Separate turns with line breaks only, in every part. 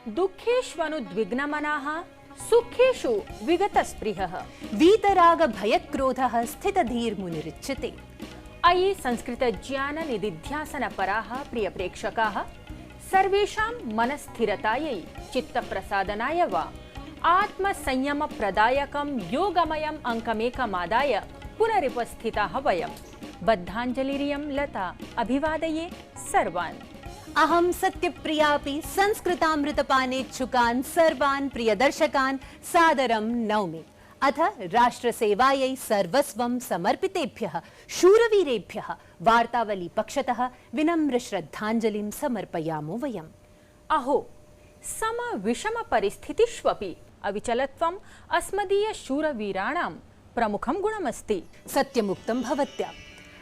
दुःखेष्वनुद्विग्नमनाः सुखेषु विगतस्पृहः
वीतराग भयक्रोधः स्थितधीर्मुनिरुच्यते।
अयि संस्कृत ज्ञान निदिध्यासन पराः प्रिय प्रेक्षकाः, सर्वेषां मनस्थिरतायै चित्तप्रसादनाय वा आत्मसंयम प्रदायकं योगमयम् अंकमेकमादाय पुनरुपस्थिताः वयं। बद्धाञ्जलिरियं लता अभिवादये सर्वान्।
अहं सत्यप्रियापि संस्कृतामृतपानेच्छुकान् सर्वान् प्रियदर्शकान् सादरं नौमि। अथ राष्ट्रसेवायै सर्वस्वं समर्पितेभ्यः शूरवीरेभ्यः वार्तावली पक्षतः विनम्र श्रद्धाञ्जलिं समर्पयामो वयम्।
अहो, सम विषम परिस्थितिष्वपि अविचलत्वम् अस्मदीय शूरवीराणां प्रमुखं गुणमस्ति।
सत्यमुक्तं भवत्या।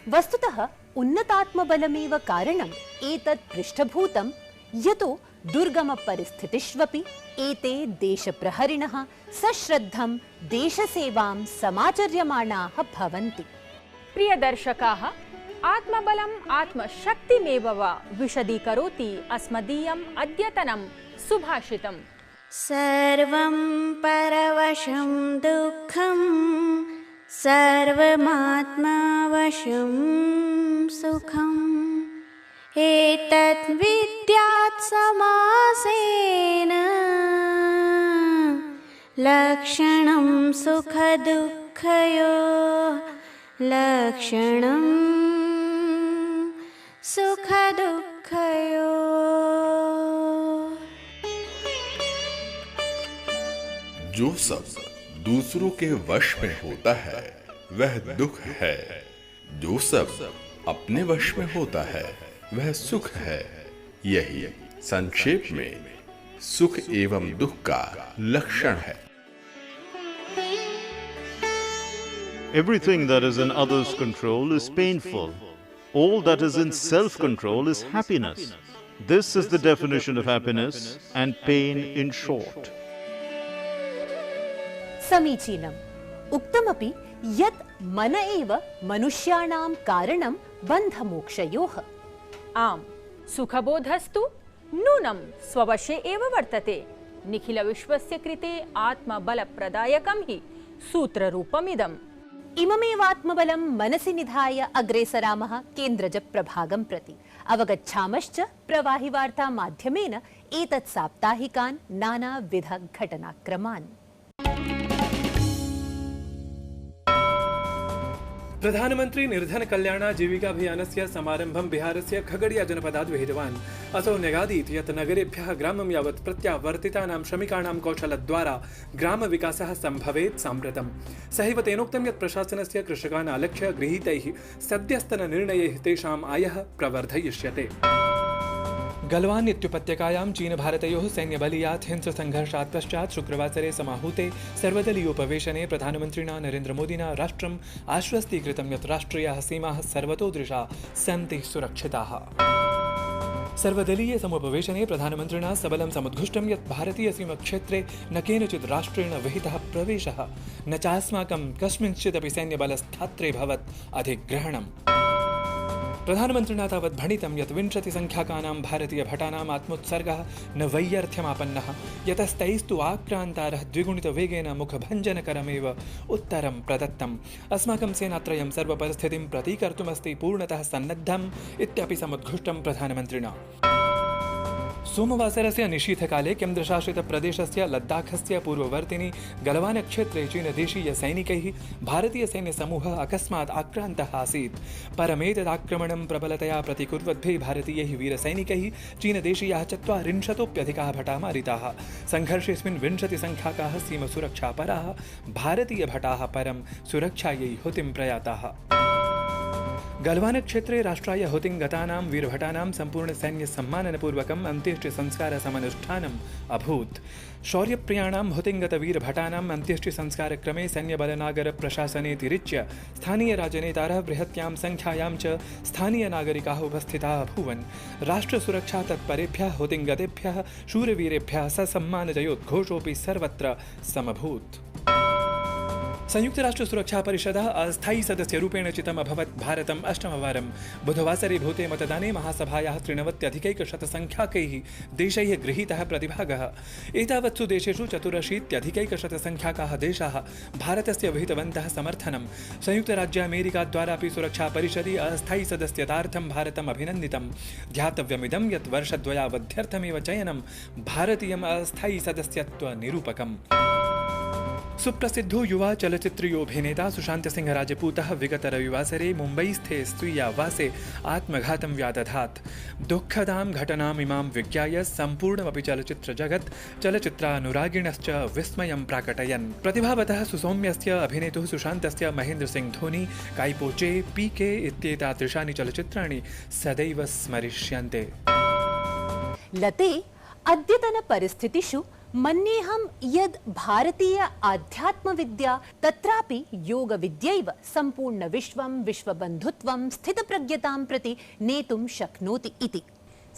वस्तुतः उन्नतात्मबलमेव कारणम् एतत् पृष्ठभूतं यतो दुर्गम परिस्थितिष्वपि एते देशप्रहरिणः सश्रद्धं देशसेवां समाचर्यमाणाः भवन्ति।
प्रियदर्शकाः, आत्मबलम् आत्मशक्तिमेव वा विशदीकरोति अस्मदीयम् अद्यतनं सुभाषितम्।
सर्वं परवशं दुःखं सर्वमात्मवशं सुखम् एतत् विद्यात् समासेन लक्षणं सुखदुःखयोः लक्षणं सुखदुःखयोः।
जो सब दूसरों के वश में होता है वह दुख है, जो सब अपने वश में होता है वह सुख है। यही संक्षेप में सुख एवं दुख का लक्षण है।
Everything that is in others' control is painful. All that is in self-control is happiness. This is the definition of happiness and pain in short.
समीचीनम्। उक्तमपि यत् मन एव मनुष्याणां कारणं बन्धमोक्षयोः।
आम्, सुखबोधस्तु नूनं स्ववशे एव वर्तते। निखिल विश्वस्य कृते आत्मबलप्रदायकं हि सूत्ररूपमिदम्।
इममेवात्मबलं मनसि निधाय अग्रे सरामः केन्द्रज प्रभागं प्रति। अवगच्छामश्च प्रवाहिवार्ता माध्यमेन एतत् साप्ताहिकान् नानाविध घटनाक्रमान्।
प्रधानमंत्री निर्धन कल्याण जीविका अभियानस्य समारम्भं बिहारस्य खगड़िया जनपदात् विहितवान्। असौ न्यगादीत् यत् नगरेभ्यः ग्रामं यावत् प्रत्यावर्तितानां श्रमिकाणां कौशलद्वारा ग्रामविकासः सम्भवेत् साम्प्रतम्। सहैव तेनोक्तं यत् प्रशासनस्य कृषकान् आलक्ष्य गृहीतैः सद्यस्तननिर्णयैः तेषाम् आयः प्रवर्धयिष्यते। गलवान इत्युपत्यकायां चीन भारतयोः सैन्यबलीयात् हिंस्रसंघर्षात् पश्चात् शुक्रवासरे समाहूते सर्वदलीयोपवेशने प्रधानमन्त्रिणा नरेन्द्रमोदिना राष्ट्रम् आश्वस्तीकृतं यत् राष्ट्रियाः सीमाः सर्वतोदृशा सन्ति सुरक्षिताः। सर्वदलीय समुपवेशने प्रधानमन्त्रिणा सबलं समुद्घुष्टं यत् भारतीय सीमाक्षेत्रे न केनचित् राष्ट्रेण विहितः प्रवेशः न चास्माकं कस्मिंश्चिदपि सैन्यबलस्थात्रे भवत् अधिग्रहणम्। प्रधानमन्त्रिणा तावत् भणितं यत् 20 संख्याकानां भारतीय भटानाम् आत्मोत्सर्गः न वैयर्थ्यमापन्नः यतस्तैस्तु आक्रान्तारः द्विगुणितवेगेन मुखभञ्जनकरमेव उत्तरं प्रदत्तम्। अस्माकं सेनात्रयं सर्वपरिस्थितिं प्रतीकर्तुमस्ति पूर्णतः सन्नद्धम् इत्यपि समुद्घुष्टं प्रधानमन्त्रिणा। सोमवासरस्य निशीथकाले केन्द्रशासितप्रदेशस्य लद्दाखस्य पूर्ववर्तिनि गलवानक्षेत्रे चीनदेशीय सैनिकैः भारतीयसैन्यसमूहः अकस्मात् आक्रान्तः आसीत्। परमेतदाक्रमणं प्रबलतया प्रतिकुर्वद्भिः भारतीयैः वीरसैनिकैः चीनदेशीयाः 40-तोऽप्यधिकाः भटाः मारिताः। संघर्षेऽस्मिन् 20 संख्याकाः सीमसुरक्षापराः भारतीयभटाः परं सुरक्षायै हुतिं प्रयाताः। गलवानक्षेत्रे राष्ट्राय हुतिङ्गतानां वीरभटानां सम्पूर्णसैन्यसम्माननपूर्वकम् अन्त्येष्टिसंस्कारसमनुष्ठानम् अभूत्। शौर्यप्रियाणां हुतिङ्गतवीरभटानाम् अन्त्येष्टिसंस्कारक्रमे सैन्यबलनागरप्रशासनेतिरिच्य स्थानीयराजनेतारः बृहत्यां संख्यायां च स्थानीयनागरिकाः उपस्थिताः अभूवन्। राष्ट्रसुरक्षातत्परेभ्यः हुतिङ्गतेभ्यः शूरवीरेभ्यः ससम्मानजयोद्घोषोऽपि सर्वत्र समभूत्। संयुक्त राष्ट्र सुरक्षा परिषदः अस्थायी सदस्यरूपेण चितम् अभवत् भारतम् अष्टमवारं। बुधवासरे भूते मतदाने महासभायाः 93% देशैः गृहीतः प्रतिभागः। एतावत्सु देशेषु 84% देशाः भारतस्य विहितवन्तः समर्थनं। संयुक्तराज्यामेरिकाद्वारापि सुरक्षापरिषदि अस्थायी सदस्यतार्थं भारतम् अभिनन्दितं। ध्यातव्यमिदं यत् वर्षद्वयावध्यर्थमेव चयनं भारतीयम् अस्थायी सदस्यत्वनिरूपकम्। सुप्रसिद्धो युवा चलच्चित्रीयोऽभिनेता सुशान्तसिंह राजपूतः विगत रविवासरे मुम्बईस्थे स्वीयावासे आत्मघातं व्यादधात्। दुःखदां घटनामिमां विज्ञाय सम्पूर्णमपि चलच्चित्रजगत् चलच्चित्रानुरागिणश्च विस्मयं प्राकटयन्। प्रतिभावतः सुसौम्यस्य अभिनेतुः सुशान्तस्य महेन्द्रसिंह धोनी, काइपोचे, पीके इत्येतादृशानि चलच्चित्राणि सदैव स्मरिष्यन्ते।
लते अद्यतन परिस्थितिषु मन्येऽहं यद् भारतीय आध्यात्मविद्या तत्रापि योगविद्यैव सम्पूर्णविश्वं विश्वबन्धुत्वं स्थितप्रज्ञतां प्रति नेतुं शक्नोति इति।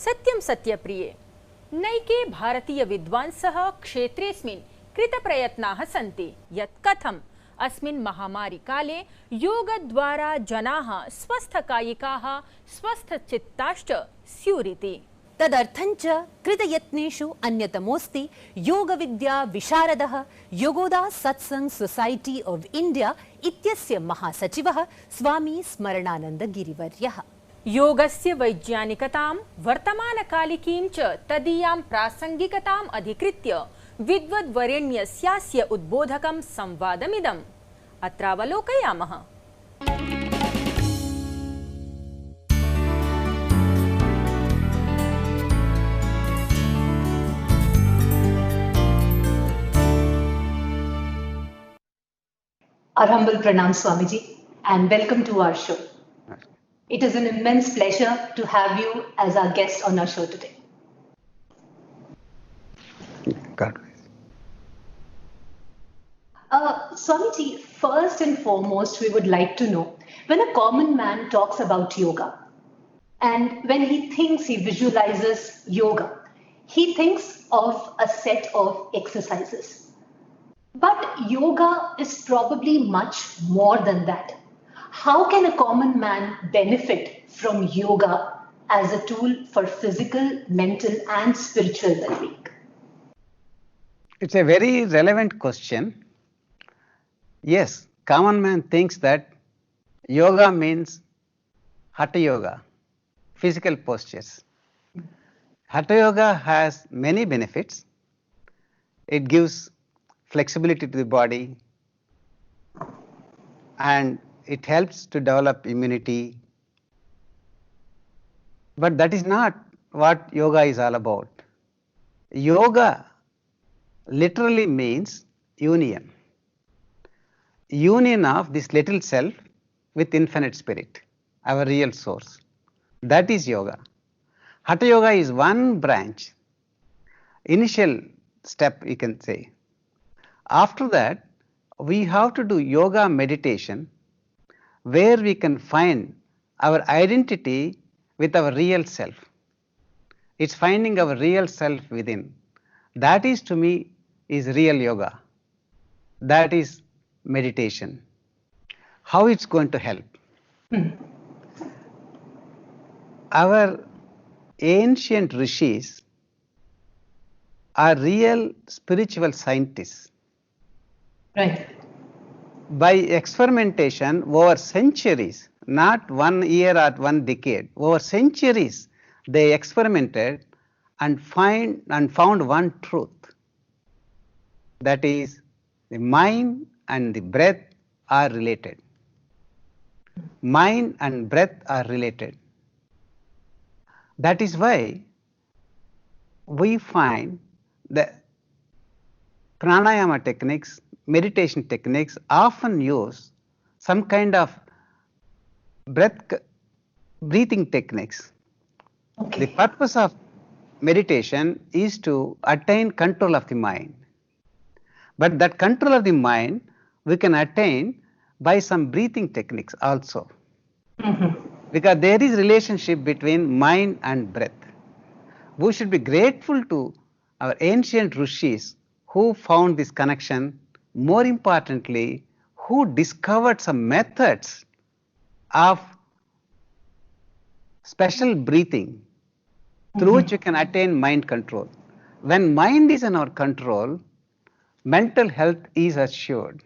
सत्यं सत्यप्रिये, नैके भारतीय विद्वांसः क्षेत्रेऽस्मिन् कृतप्रयत्नाः सन्ति यत् कथम् अस्मिन् महामारीकाले योगद्वारा जनाः स्वस्थकायिकाः स्वस्थचित्ताश्च स्युरिति।
तदर्थञ्च कृतयत्नेषु अन्यतमोऽस्ति योगविद्या विशारदः योगोदा सत्संग सोसाइटी ऑफ इंडिया इत्यस्य महासचिवः स्वामी स्मरणानन्दगिरिवर्यः।
योगस्य वैज्ञानिकतां वर्तमानकालिकीं च तदीयां प्रासङ्गिकताम् अधिकृत्य विद्वद्वरेण्यस्यास्य उद्बोधकं संवादमिदम् अत्रावलोकयामः।
Our humble pranam, Swamiji, and welcome to our show. It is an immense pleasure to have you as our guest on our show today.
God.
Swamiji, first and foremost, we would like to know, when a common man talks about yoga, and when he thinks, he visualizes yoga, he thinks of a set of exercises. But yoga is probably much more than that. How can a common man benefit from yoga as a tool for physical, mental, and spiritual well-being?
It's a very relevant question. Yes, common man thinks that yoga means Hatha Yoga, physical postures. Hatha Yoga has many benefits. It gives flexibility to the body, and it helps to develop immunity. But that is not what yoga is all about. Yoga literally means union. Union of this little self with infinite spirit, our real source. That is yoga. Hatha Yoga is one branch, initial step you can say. After that, we have to do yoga meditation where we can find our identity with our real self. It's finding our real self within. That is, to me, is real yoga. That is meditation. How it's going to help? Our ancient rishis are real spiritual scientists.
Right.
By experimentation over centuries, not 1 year or 1 decade, over centuries, they experimented and found one truth. That is, the mind and the breath are related. Mind and breath are related. That is why we find that pranayama techniques, meditation techniques often use some kind of breath breathing techniques.
Okay.
The purpose of meditation is to attain control of the mind. But that control of the mind we can attain by some breathing techniques also. Because there is relationship between mind and breath. We should be grateful to our ancient rishis who found this connection, more importantly, who discovered some methods of special breathing through which you can attain mind control. When mind is in our control, mental health is assured.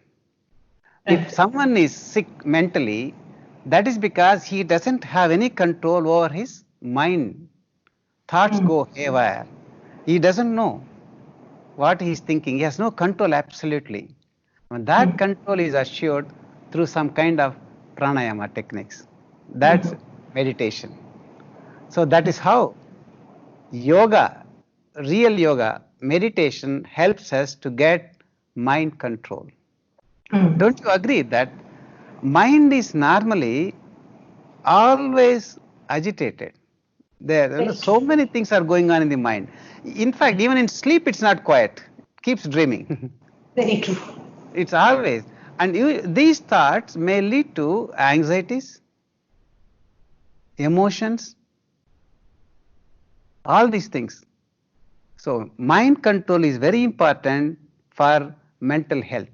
If someone is sick mentally, that is because he doesn't have any control over his mind. Thoughts go haywire. He doesn't know what he is thinking. He has no control absolutely. And that control is assured through some kind of pranayama techniques. That's meditation. So that is how yoga, real yoga, meditation helps us to get mind control. Don't you agree that mind is normally always agitated? There are so many things are going on in the mind. In fact, even in sleep, it's not quiet. It keeps dreaming.
Very true.
It's always. And these thoughts may lead to anxieties, emotions, all these things. So, mind control is very important for mental health.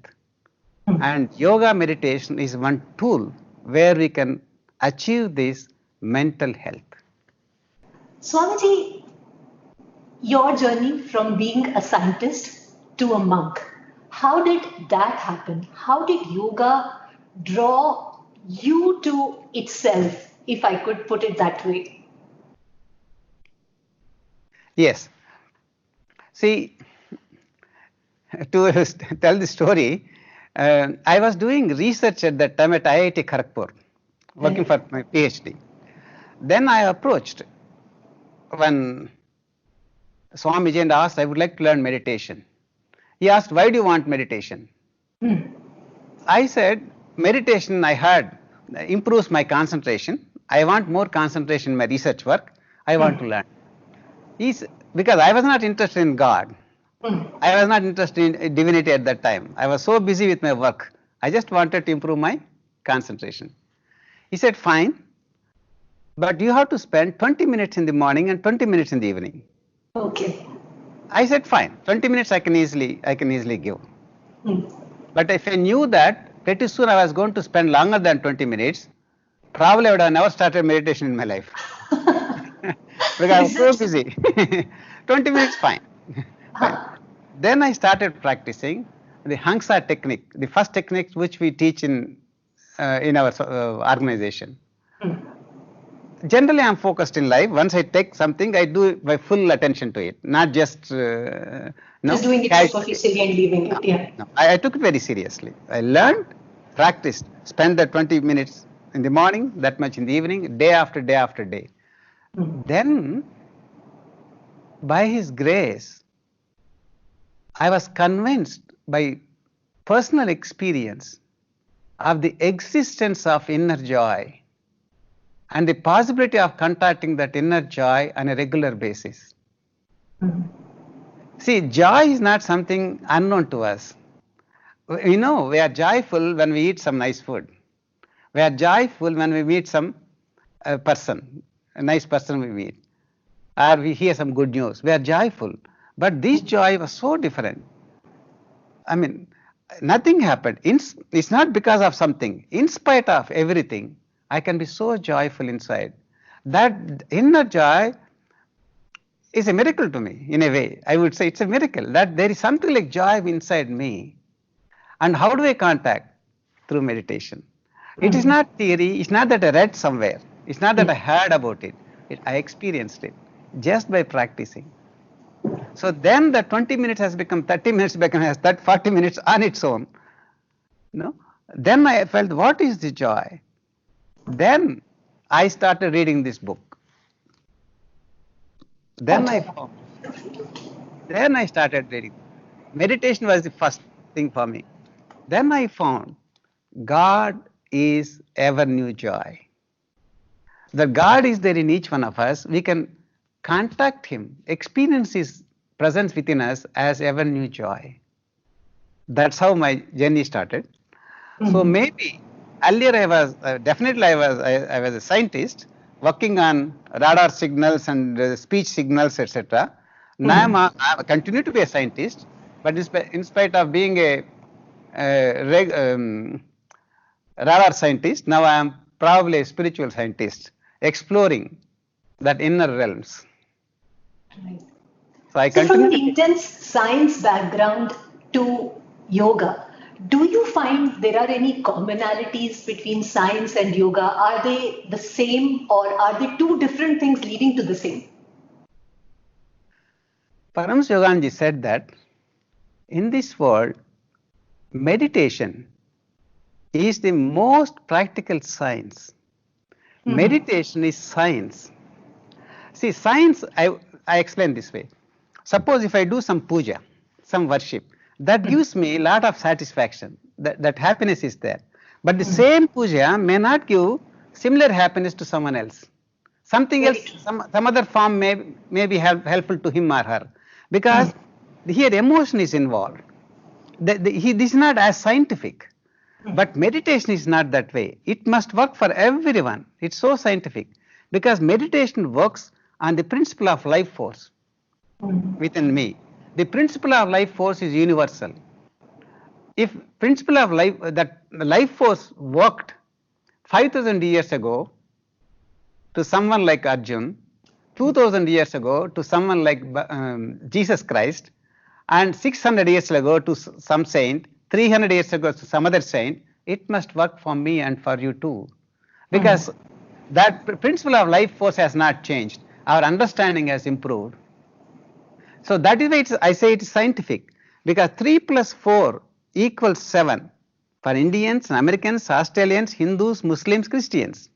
And yoga meditation is one tool where we can achieve this mental health.
Swamiji, your journey from being a scientist to a monk, how did that happen? How did yoga draw you to itself, if I could put it that way?
Yes. See, to tell the story, I was doing research at that time at IIT Kharagpur, working for my PhD. Then I approached when Swamiji and asked, I would like to learn meditation. He asked, why do you want meditation? I said, meditation I heard improves my concentration. I want more concentration in my research work. I want to learn. Because I was not interested in God. I was not interested in divinity at that time. I was so busy with my work. I just wanted to improve my concentration. He said, fine, but you have to spend 20 minutes in the morning and 20 minutes in the evening.
Okay.
I said, fine, 20 minutes I can easily give. But if I knew that pretty soon I was going to spend longer than 20 minutes, probably I would have never started meditation in my life. Because I was so busy. 20 minutes, fine. Then I started practicing the Hangsa technique, the first technique which we teach in our organization. Generally, I am focused in life. Once I take something, I do my full attention to it, not just
just doing it superficially and leaving it. Yeah.
No, I took it very seriously. I learned, practiced, spent the 20 minutes in the morning, that much in the evening, day after day after day. Then, by His grace, I was convinced by personal experience of the existence of inner joy and the possibility of contacting that inner joy on a regular basis. See, joy is not something unknown to us. We know we are joyful when we eat some nice food. We are joyful when we meet some person, a nice person we meet, or we hear some good news. We are joyful. But this joy was so different. I mean, nothing happened. It's not because of something. In spite of everything, I can be so joyful inside. That inner joy is a miracle to me, in a way. I would say it's a miracle that there is something like joy inside me. And how do I contact? Through meditation. It is not theory. It's not that I read somewhere. It's not that I heard about it. I experienced it just by practicing. So then the 20 minutes has become 30 minutes, become that 40 minutes on its own. No? Then I felt, what is the joy? Then I started reading this book. Then I started reading. Meditation was the first thing for me. Then I found God is ever new joy. The God is there in each one of us. We can contact Him, experience His presence within us as ever new joy. That's how my journey started. So maybe earlier I was definitely I was a scientist working on radar signals and speech signals, etc. Now I continue to be a scientist, but in spite of being a radar scientist, now I am probably a spiritual scientist exploring that inner realms.
Right.
So I
So, from
continue.
an intense science background to yoga, do you find there are any commonalities between science and yoga? Are they the same or are they two different things leading to the same?
Params Yoganji said that in this world, meditation is the most practical science. Meditation is science. See, science, I explain this way. Suppose if I do some puja, some worship, that gives me a lot of satisfaction. That happiness is there. But the same puja may not give similar happiness to someone else. Something else, some other form may be helpful to him or her. Because here emotion is involved. This is not as scientific. But meditation is not that way. It must work for everyone. It's so scientific. Because meditation works on the principle of life force within me. The principle of life force is universal. If principle of life, that life force worked 5,000 years ago to someone like Arjun, 2,000 years ago to someone like Jesus Christ, and 600 years ago to some saint, 300 years ago to some other saint, it must work for me and for you too. Because that principle of life force has not changed. Our understanding has improved. So that is why I say it is scientific. Because 3 plus 4 equals 7 for Indians, Americans, Australians, Hindus, Muslims, Christians.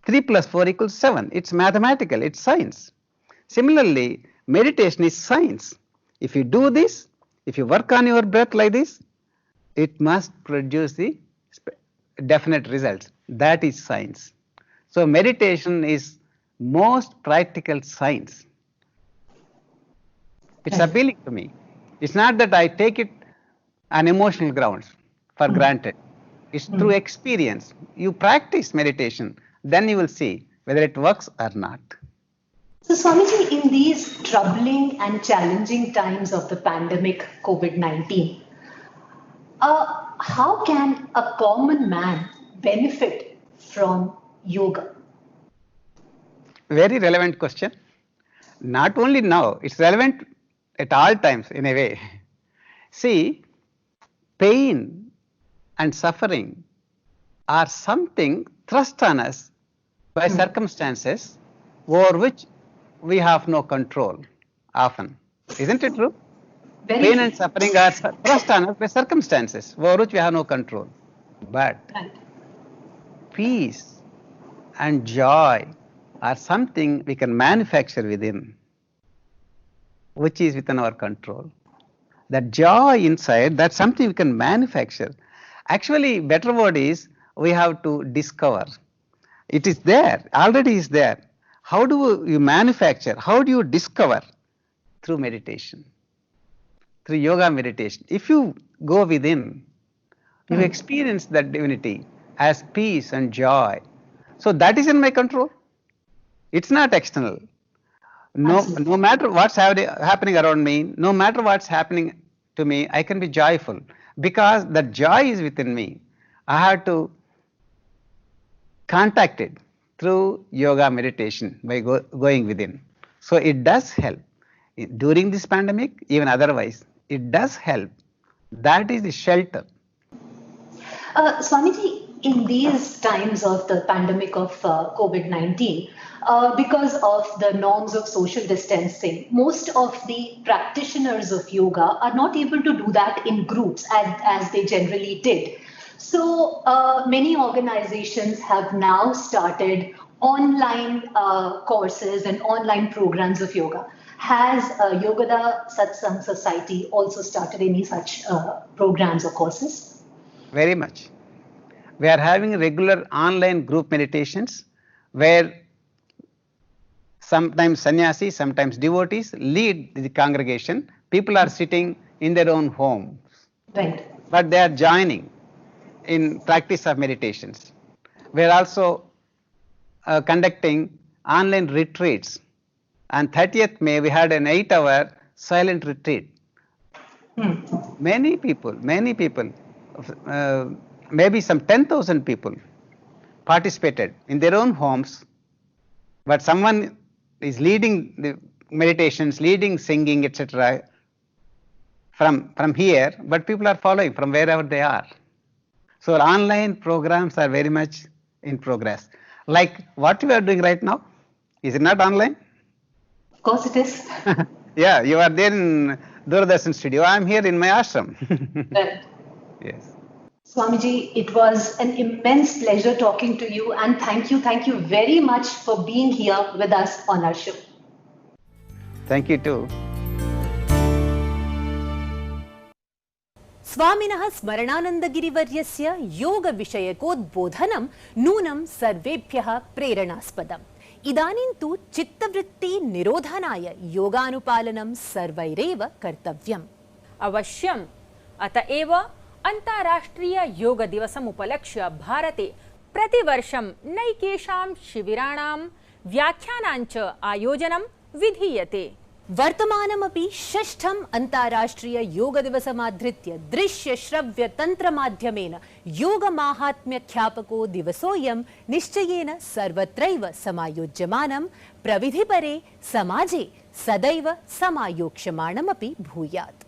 3 plus 4 equals 7. It's mathematical, it's science. Similarly, meditation is science. If you do this, if you work on your breath like this, it must produce the definite results. That is science. So meditation is most practical science. It's appealing to me. It's not that I take it on emotional grounds for granted. It's through experience. You practice meditation, then you will see whether it works or not.
So, Swamiji, in these troubling and challenging times of the pandemic COVID-19, how can a common man benefit from yoga?
Very relevant question. Not only now, it's relevant at all times in a way. See, pain and suffering are something thrust on us by circumstances over which we have no control often. Isn't it true? Pain and suffering are thrust on us by circumstances over which we have no control. But peace and joy are something we can manufacture within, which is within our control. That joy inside, that's something we can manufacture. Actually, better word is we have to discover. It is there, already is there. How do you manufacture? How do you discover? Through meditation, through yoga meditation. If you go within, you experience that divinity as peace and joy. So that is in my control. It's not external. No matter what's happening around me, no matter what's happening to me, I can be joyful because that joy is within me. I have to contact it through yoga meditation by going within. So it does help. During this pandemic, even otherwise, it does help. That is the shelter.
Swamiji, in these times of the pandemic of COVID-19, because of the norms of social distancing, most of the practitioners of yoga are not able to do that in groups as they generally did. So many organizations have now started online courses and online programs of yoga. Has Yogada Satsang Society also started any such programs or courses?
Very much. We are having regular online group meditations where sometimes sannyasis, sometimes devotees lead the congregation. People are sitting in their own homes,
Right.
but they are joining in practice of meditations. We are also conducting online retreats. On 30th May, we had an 8-hour silent retreat. Many people, maybe some 10,000 people participated in their own homes, but someone is leading the meditations, leading singing, etc. from here, but people are following from wherever they are. So online programs are very much in progress. Like what we are doing right now, is it not online?
Of course it is.
Yeah, you are there in Doordarshan studio. I am here in my ashram.
Right.
Yes.
Swamiji, it was an immense pleasure talking to you, and thank you very much for being here with us on our show.
Thank you too.
स्वामिनः स्मरणानन्दगिरिवर्यस्य योगविषयकोद्बोधनं नूनं सर्वेभ्यः प्रेरणास्पदम्। इदानीं तु चित्तवृत्तिनिरोधनाय योगानुपालनं सर्वैरेव कर्तव्यम्। अवश्यम्। अत एव अन्ताराष्ट्रिय योग दिवसमुपलक्ष्य भारते प्रतिवर्षं नैकेषां शिबिराणां व्याख्यानाञ्च आयोजनं विधीयते। वर्तमानमपि षष्ठम् अन्ताराष्ट्रिय योग दिवसमाधृत्य दृश्य श्रव्य तंत्र माध्यमेन योग माहात्म्यख्यापको दिवसोऽयं निश्चयेन सर्वत्रैव समायोज्यमानं प्रविधिपरे समाजे सदैव समायोक्ष्यमाणमपि भूयात्।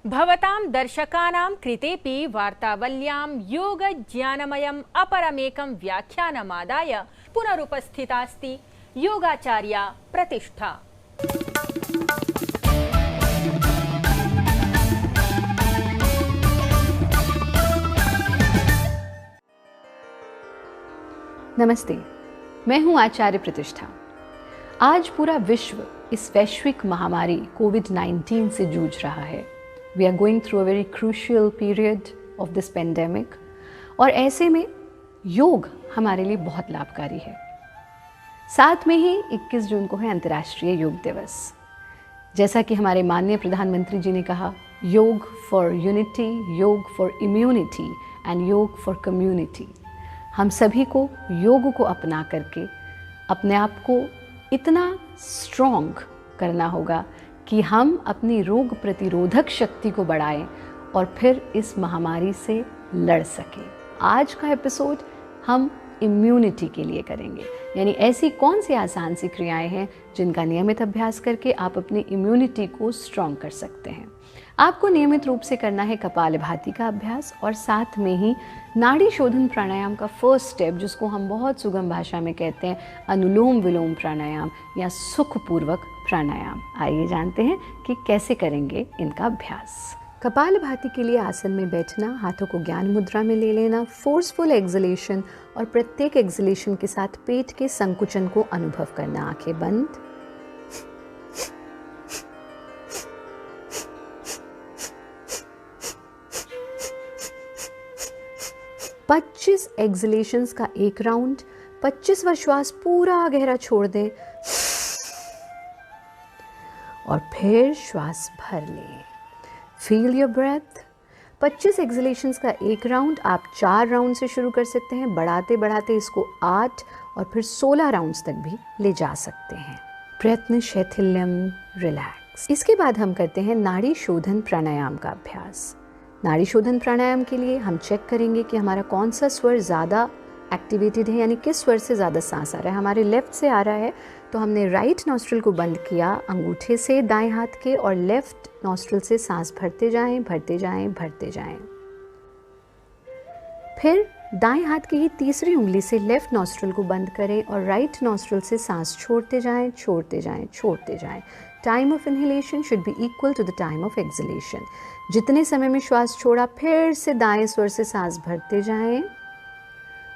भवतां दर्शकानां कृतेपि वार्तावल्यां योग ज्ञानमयम् अपरमेकं व्याख्यानमादाय पुनरुपस्थितास्ति योगाचार्या प्रतिष्ठा।
नमस्ते, मैं हूं आचार्य प्रतिष्ठा। आज पूरा विश्व इस वैश्विक महामारी कोविड-19 से जूझ रहा है। We are going through a very crucial period of this pandemic, और ऐसे में योग हमारे लिए बहुत लाभकारी है। साथ में ही 21 जून को है अंतर्राष्ट्रीय योग दिवस। जैसा कि हमारे माननीय प्रधानमंत्री जी ने कहा, योग फॉर यूनिटी, योग फॉर इम्यूनिटी एंड योग फॉर कम्युनिटी। हम सभी को योग को अपना करके अपने आप को इतना स्ट्रॉन्ग करना होगा कि हम अपनी रोग प्रतिरोधक शक्ति को बढ़ाएं और फिर इस महामारी से लड़ सकें। आज का एपिसोड हम इम्यूनिटी के लिए करेंगे, यानी ऐसी कौन सी आसान सी क्रियाएं हैं जिनका नियमित अभ्यास करके आप अपनी इम्यूनिटी को स्ट्रॉन्ग कर सकते हैं। आपको नियमित रूप से करना है कपालभाति का अभ्यास, और साथ में ही नाड़ी शोधन प्राणायाम का फर्स्ट स्टेप, जिसको हम बहुत सुगम भाषा में कहते हैं अनुलोम विलोम प्राणायाम या सुखपूर्वक प्राणायाम। आइए जानते हैं कि कैसे करेंगे इनका अभ्यास। कपालभाति के लिए आसन में बैठना, हाथों को ज्ञान मुद्रा में ले लेना, फोर्सफुल एक्सलेशन और प्रत्येक एक्सलेशन के साथ पेट के संकुचन को अनुभव करना। आंखें बंद। पच्चीस एक्सलेशंस का एक राउंड। 25वां श्वास पूरा गहरा छोड़ दें और फिर श्वास भर लें। Feel your breath. 25 एक्सलेशंस का एक राउंड आप 4 राउंड से शुरू कर सकते हैं। बढ़ाते बढ़ाते इसको 8 और फिर 16 राउंड्स तक भी ले जा सकते हैं। प्रयत्न शैथिल्यम, रिलैक्स। इसके बाद हम करते हैं नाड़ी शोधन प्राणायाम का अभ्यास। नाड़ी शोधन प्राणायाम के लिए हम चेक करेंगे कि हमारा कौन सा स्वर ज़्यादा एक्टिवेटेड है, यानी किस स्वर से ज़्यादा सांस आ रहा है। हमारे लेफ्ट से आ रहा है तो हमने राइट नॉस्ट्रिल को बंद किया अंगूठे से दाएं हाथ के, और लेफ्ट नॉस्ट्रिल से सांस भरते जाएं, भरते जाएं, भरते जाएं। फिर दाएं हाथ की ही तीसरी उंगली से लेफ्ट नॉस्ट्रिल को बंद करें और राइट नॉस्ट्रिल से सांस छोड़ते जाएं, छोड़ते जाएं, छोड़ते जाएं। Time of inhalation should be equal to the time of exhalation. जितने समय में श्वास छोड़ा फिर से दाएं स्वर से सांस भरते जाएं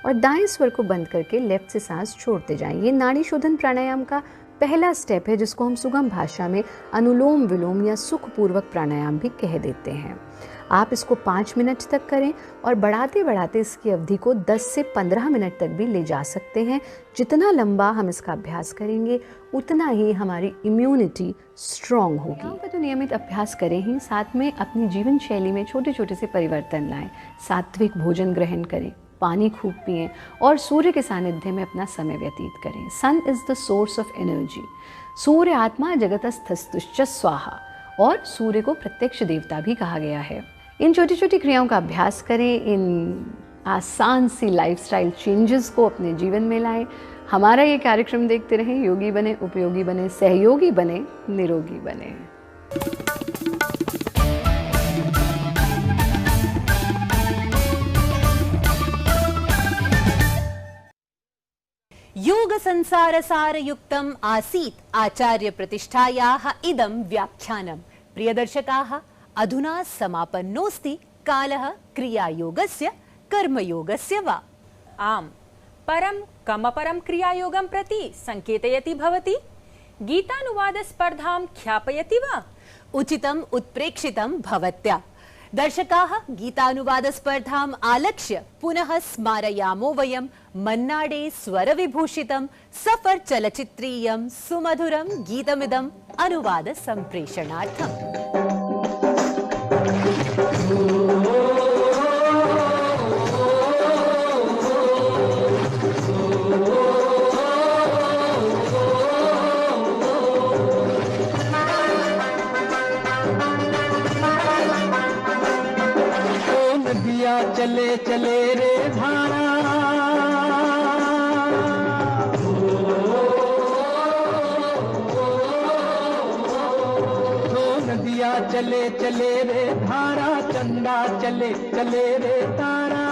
और दाएं स्वर को बंद करके लेफ्ट से सांस छोड़ते जाएं। ये नाड़ी शोधन प्राणायाम का पहला स्टेप है, जिसको हम सुगम भाषा में अनुलोम विलोम या सुखपूर्वक प्राणायाम भी कह देते हैं। आप इसको 5 मिनट तक करें और बढ़ाते बढ़ाते इसकी अवधि को 10 से 15 मिनट तक भी ले जा सकते हैं। जितना लंबा हम इसका अभ्यास करेंगे उतना ही हमारी इम्यूनिटी स्ट्रॉन्ग होगी। तो नियमित अभ्यास करें ही, साथ में अपनी जीवन शैली में छोटे छोटे से परिवर्तन लाएं। सात्विक भोजन ग्रहण करें, पानी खूब पिएं और सूर्य के सानिध्य में अपना समय व्यतीत करें। Sun is the source of energy. सूर्य आत्मा जगतस्थस्तुश्च स्वाहा, और सूर्य को प्रत्यक्ष देवता भी कहा गया है। इन छोटी छोटी क्रियाओं का अभ्यास करें, इन आसान सी लाइफस्टाइल चेंजेस को अपने जीवन में लाएं। हमारा ये कार्यक्रम देखते रहें। योगी बने, उपयोगी बने, सहयोगी बने, निरोगी बने।
योग संसार सारयुक्तम् आसीत् आचार्य प्रतिष्ठायाः इदं व्याख्यानं। प्रिय दर्शकाः, अधुना समापन्नोऽस्ति कालः क्रियायोगस्य कर्मयोगस्य वा।
आम्, परं कमपरं क्रियायोगं प्रति संकेतयति भवती? गीतानुवादस्पर्धां ख्यापयति वा?
उचितम् उत्प्रेक्षितं भवत्या। दर्शकाः, गीतानुवादस्पर्धाम् आलक्ष्य पुनः स्मारयामो वयं मन्नाडे स्वरविभूषितं सफर चलचित्रीयं सुमधुरं गीतमिदं अनुवाद संप्रेषणार्थम्।
चले चले रे धारा, नदिया चले चले रे धारा, चंदा चले चले रे तारा।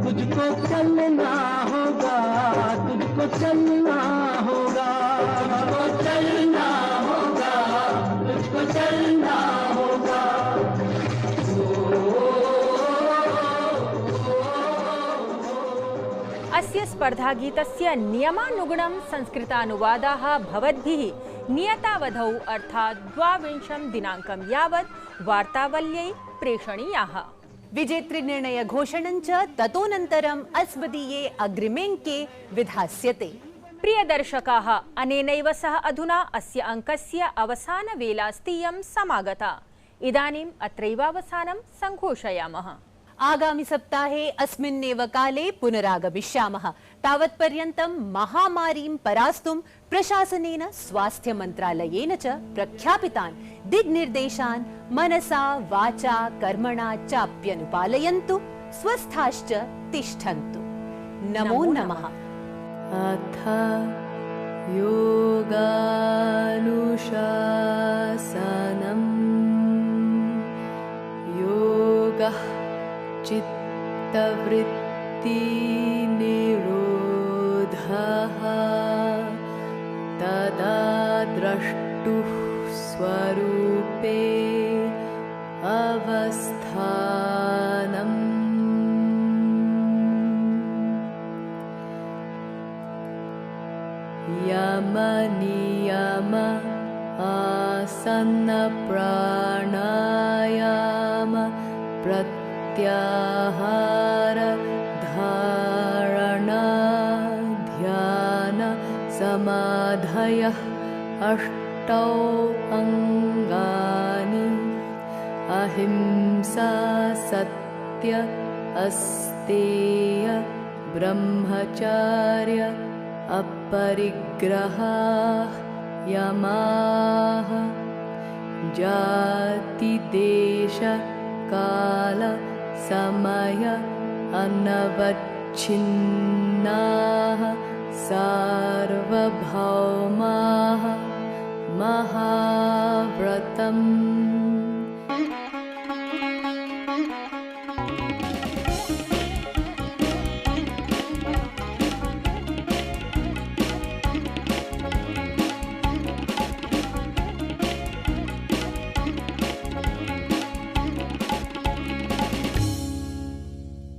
तुझको चलना होगा, तुझको चलना होगा, तुझको चलना होगा, तुझको चलना होगा।
अस्य स्पर्धागीतस्य नियमानुगुणं संस्कृतानुवादाः भवद्भिः नियतावधौ अर्थात् 22 दिनाङ्कं यावत् वार्तावल्यै प्रेषणीयाः।
विजेतृनिर्णय घोषणं च ततोऽनन्तरम् अस्मदीये अग्रिमेऽङ्के विधास्यते।
प्रियदर्शकाः, अनेनैव सह अधुना अस्य अङ्कस्य अवसानवेलास्तीयं समागता। इदानीम् अत्रैवावसानं संघोषयामः।
आगामि सप्ताहे अस्मिन्नेव काले पुनरागमिष्यामः। तावत्पर्यन्तं महामारीं परास्तुं प्रशासनेन, स्वास्थ्य मन्त्रालयेन च प्रख्यापितान् दिग्निर्देशान् मनसा वाचा कर्मणा चाप्यनुपालयन्तु। स्वस्थाश्च तिष्ठन्तु। नमो नमः।
अथ योगानुशासनम्। योगः चित्तवृत्तिनिरोधः तदा द्रष्टुः स्वरूपे अवस्थानम्। यमनियम आसन प्राणायाम प्रत्याहार धारणा ध्यान समाधयः अष्टौ अङ्गानि। अहिंसा सत्य अस्तेय ब्रह्मचर्य अपरिग्रहः यमाः। जाति देश काल समय अनवच्छिन्नाः सार्वभौमाः। महाव्रतम्